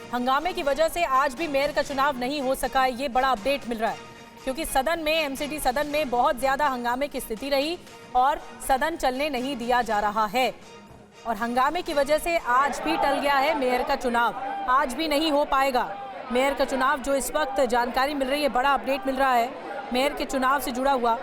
हंगामे की वजह से आज भी मेयर का चुनाव नहीं हो सका है, ये बड़ा अपडेट मिल रहा है। क्योंकि सदन में, एमसीडी सदन में बहुत ज्यादा हंगामे की स्थिति रही और सदन चलने नहीं दिया जा रहा है। और हंगामे की वजह से आज भी टल गया है मेयर का चुनाव, आज भी नहीं हो पाएगा मेयर का चुनाव। जो इस वक्त जानकारी मिल रही है, बड़ा अपडेट मिल रहा है मेयर के चुनाव से जुड़ा हुआ।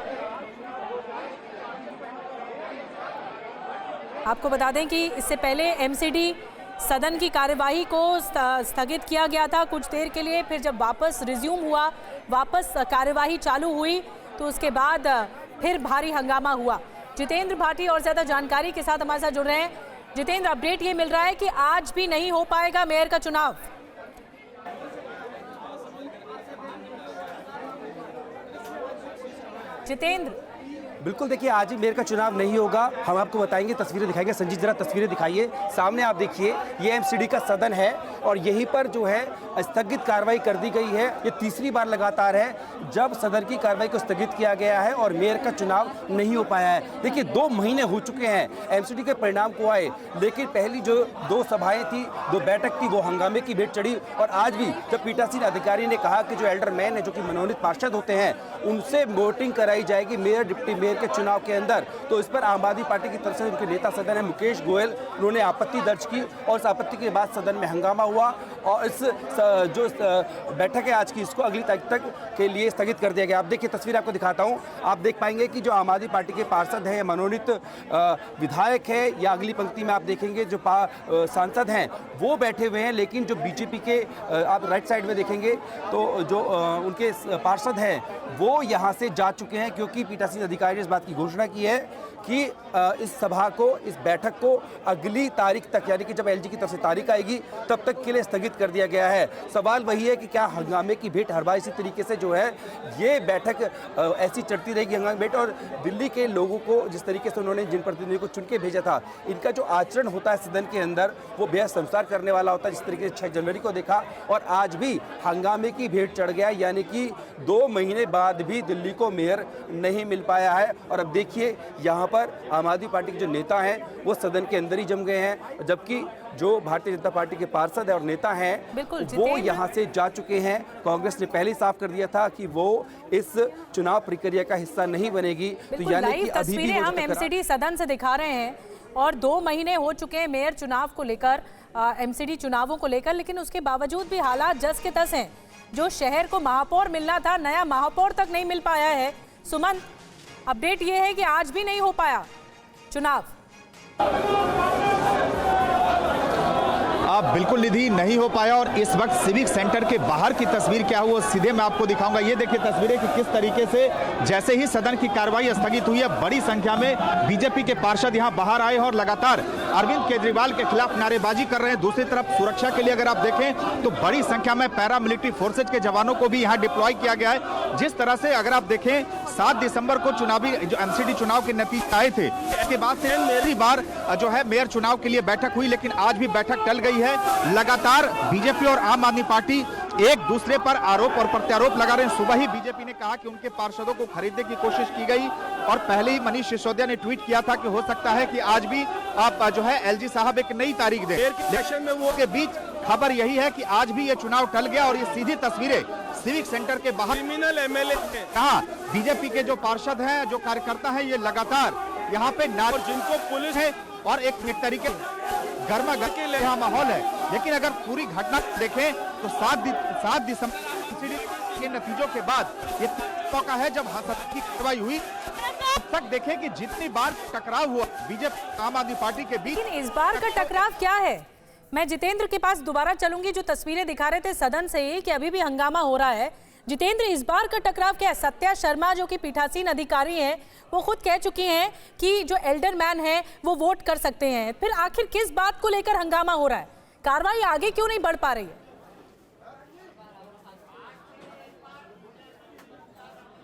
आपको बता दें कि इससे पहले एमसीडी सदन की कार्यवाही को स्थगित किया गया था कुछ देर के लिए, फिर जब वापस रिज्यूम हुआ, वापस कार्यवाही चालू हुई, तो उसके बाद फिर भारी हंगामा हुआ। जितेंद्र भाटी और ज़्यादा जानकारी के साथ हमारे साथ जुड़ रहे हैं। जितेंद्र, अपडेट ये मिल रहा है कि आज भी नहीं हो पाएगा मेयर का चुनाव। जितेंद्र, बिल्कुल, देखिए आज ही मेयर का चुनाव नहीं होगा। हम आपको बताएंगे, तस्वीरें दिखाएंगे। संजीत, जरा तस्वीरें दिखाइए। सामने आप देखिए, ये एमसीडी का सदन है और यहीं पर जो है स्थगित कार्रवाई कर दी गई है। ये तीसरी बार लगातार है जब सदन की कार्रवाई को स्थगित किया गया है और मेयर का चुनाव नहीं हो पाया है। देखिए 2 महीने हो चुके हैं एमसीडी के परिणाम को आए, लेकिन पहली जो 2 सभाएं थी, 2 बैठक थी, वो हंगामे की भेंट चढ़ी। और आज भी जब पीठासीन अधिकारी ने कहा कि जो एल्डरमैन है, जो कि मनोनीत पार्षद होते हैं, उनसे वोटिंग कराई जाएगी मेयर डिप्टी मेयर के चुनाव के अंदर, तो इस पर आम आदमी पार्टी की तरफ से उनके नेता सदन है मुकेश गोयल, उन्होंने आपत्ति दर्ज की और उस आपत्ति के बाद सदन में हंगामा हुआ और इस जो बैठक है आज की, इसको अगली तारीख तक के लिए स्थगित कर दिया गया। आप देखिए, तस्वीर आपको दिखाता हूं। आप देख पाएंगे कि जो आम आदमी पार्टी के पार्षद हैं, मनोनीत विधायक है, या अगली पंक्ति में आप देखेंगे जो सांसद हैं वो बैठे हुए हैं, लेकिन जो बीजेपी के आप राइट साइड में देखेंगे तो जो उनके पार्षद हैं वो यहाँ से जा चुके हैं, क्योंकि पीठासीन अधिकारी ने इस बात की घोषणा की है कि इस सभा को, इस बैठक को अगली तारीख तक, यानी कि जब एलजी की तरफ से तारीख आएगी तब तक के लिए स्थगित कर दिया गया है। सवाल वही है कि क्या हंगामे की भेंट हर बार इसी तरीके से जो है ये बैठक ऐसी चढ़ती रहेगी, हंगामे भेंट। और दिल्ली के लोगों को जिस तरीके से उन्होंने जिन प्रतिनिधियों को चुन के भेजा था, इनका जो आचरण होता है सदन के अंदर वो बेहद संस्कार करने वाला होता है। जिस तरीके से 6 जनवरी को देखा और आज भी हंगामे की भेंट चढ़ गया, यानी कि 2 महीने बाद भी दिल्ली को मेयर नहीं मिल पाया है। और अब देखिए यहाँ पर आम आदमी पार्टी के जो नेता हैं वो सदन के अंदर ही जम गए हैं, जबकि जो भारतीय जनता पार्टी के पार्षद है और नेता हैं वो यहाँ से जा चुके हैं। कांग्रेस ने पहले ही साफ कर दिया था कि वो इस चुनाव प्रक्रिया का हिस्सा नहीं बनेगी। तो यानी कि अभी भी हम एमसीडी सदन से दिखा रहे हैं और 2 महीने हो चुके हैं मेयर चुनाव को लेकर, एमसीडी चुनावों को लेकर, लेकिन उसके बावजूद भी हालात जस के तस हैं। जो शहर को महापौर मिलना था, नया महापौर तक नहीं मिल पाया है। सुमन, अपडेट ये है कि आज भी नहीं हो पाया चुनाव। बिल्कुल निधि, नहीं हो पाया। और इस वक्त सिविक सेंटर के बाहर की तस्वीर क्या है वो सीधे मैं आपको दिखाऊंगा। ये देखिए तस्वीरें कि किस तरीके से जैसे ही सदन की कार्रवाई स्थगित हुई है, बड़ी संख्या में बीजेपी के पार्षद यहां बाहर आए हैं और लगातार अरविंद केजरीवाल के खिलाफ नारेबाजी कर रहे हैं। दूसरी तरफ सुरक्षा के लिए अगर आप देखें तो बड़ी संख्या में पैरामिलिट्री फोर्सेज के जवानों को भी यहाँ डिप्लॉय किया गया है। जिस तरह से अगर आप देखें 7 दिसंबर को चुनावी जो एमसीडी चुनाव के नतीजे आए थे, इसके बाद से पहली बार जो है मेयर चुनाव के लिए बैठक हुई, लेकिन आज भी बैठक टल गई है। लगातार बीजेपी और आम आदमी पार्टी एक दूसरे पर आरोप और प्रत्यारोप लगा रहे हैं। सुबह ही बीजेपी ने कहा कि उनके पार्षदों को खरीदने की कोशिश की गई और पहले ही मनीष सिसोदिया ने ट्वीट किया था कि हो सकता है कि आज भी आप जो है एलजी साहब एक नई तारीख दें। इलेक्शन में वो के बीच खबर यही है कि आज भी ये चुनाव टल गया और ये सीधी तस्वीरें सिविक सेंटर के बाहर क्रिमिनल एमएलए कहा बीजेपी के जो पार्षद हैं, जो कार्यकर्ता हैं, ये लगातार यहाँ पे जिनको पुलिस है और एक तरीके गर्मा घर के यहाँ माहौल है। लेकिन अगर पूरी घटना देखें तो 7 दिसंबर के नतीजों के बाद ये मौका है जब सदन की कार्रवाई हुई। अब तक देखें कि जितनी बार टकराव हुआ बीजेपी आम आदमी पार्टी के बीच, लेकिन इस बार का टकराव क्या है? मैं जितेंद्र के पास दोबारा चलूंगी। जो तस्वीरें दिखा रहे थे सदन से ही कि अभी भी हंगामा हो रहा है। जितेंद्र, इस बार का टकराव क्या है? सत्या शर्मा जो कि पीठासीन अधिकारी हैं, वो खुद कह चुकी हैं कि जो एल्डरमैन है वो वोट कर सकते हैं। फिर आखिर किस बात को लेकर हंगामा हो रहा है? कार्रवाई आगे क्यों नहीं बढ़ पा रही है?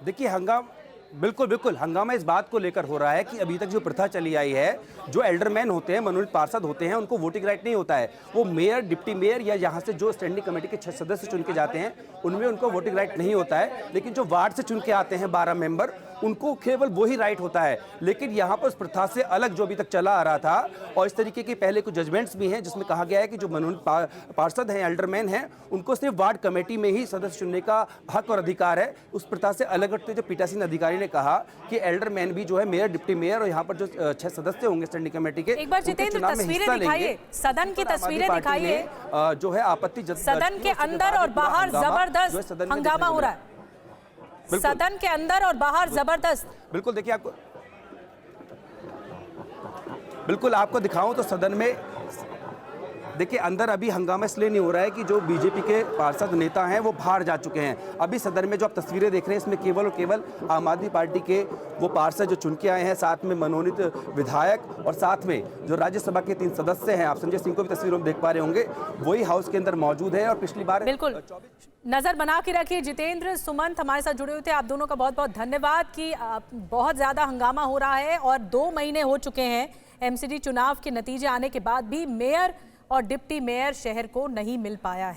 देखिए बिल्कुल हंगामा इस बात को लेकर हो रहा है कि अभी तक जो प्रथा चली आई है, जो एल्डरमैन होते हैं, मनोनीत पार्षद होते हैं, उनको वोटिंग राइट नहीं होता है। वो मेयर, डिप्टी मेयर या यहाँ से जो स्टैंडिंग कमेटी के 6 सदस्य चुन के जाते हैं उनमें उनको वोटिंग राइट नहीं होता है। लेकिन जो वार्ड से चुन के आते हैं 12 मेंबर, उनको केवल वही राइट होता है। लेकिन यहाँ पर उस प्रथा से अलग जो अभी तक चला आ रहा था, और इस तरीके के पहले कुछ जजमेंट्स भी हैं जिसमें कहा गया है कि जो मनोनीत पार्षद हैं, एल्डरमैन हैं, उनको सिर्फ वार्ड कमेटी में ही सदस्य चुनने का हक और अधिकार है। उस प्रथा से अलग हटते जो पीठासीन अधिकारी ने कहा कि एल्डरमैन भी जो है मेयर, डिप्टी मेयर और यहाँ पर जो 6 सदस्य होंगे स्टैंडिंग कमेटी के, एक बार जितेंद्र तस्वीरें दिखाइए, सदन की तस्वीरें दिखाइए। जो है आपत्ति सदन के अंदर और बाहर जबरदस्त हंगामा हो रहा है। सदन के अंदर और बाहर जबरदस्त। बिल्कुल देखिए, बिल्कुल आपको दिखाऊं तो सदन में देखिए अंदर अभी हंगामा इसलिए नहीं हो रहा है कि जो बीजेपी के पार्षद नेता हैं वो बाहर जा चुके हैं। अभी सदन में जो आप तस्वीरें देख रहे हैं इसमें केवल और केवल आम आदमी पार्टी के वो पार्षद जो चुन के आए हैं, साथ में मनोनीत विधायक और साथ में जो राज्यसभा के 3 सदस्य हैं, आप संजय सिंह को भी तस्वीरों में देख पा रहे होंगे, वही हाउस के अंदर मौजूद है। और पिछली बार बिल्कुल नजर बना के रखिए। जितेंद्र, सुमंत हमारे साथ जुड़े हुए थे, आप दोनों का बहुत बहुत धन्यवाद कि बहुत ज्यादा हंगामा हो रहा है और 2 महीने हो चुके हैं एमसीडी चुनाव के नतीजे आने के बाद भी मेयर और डिप्टी मेयर शहर को नहीं मिल पाया है।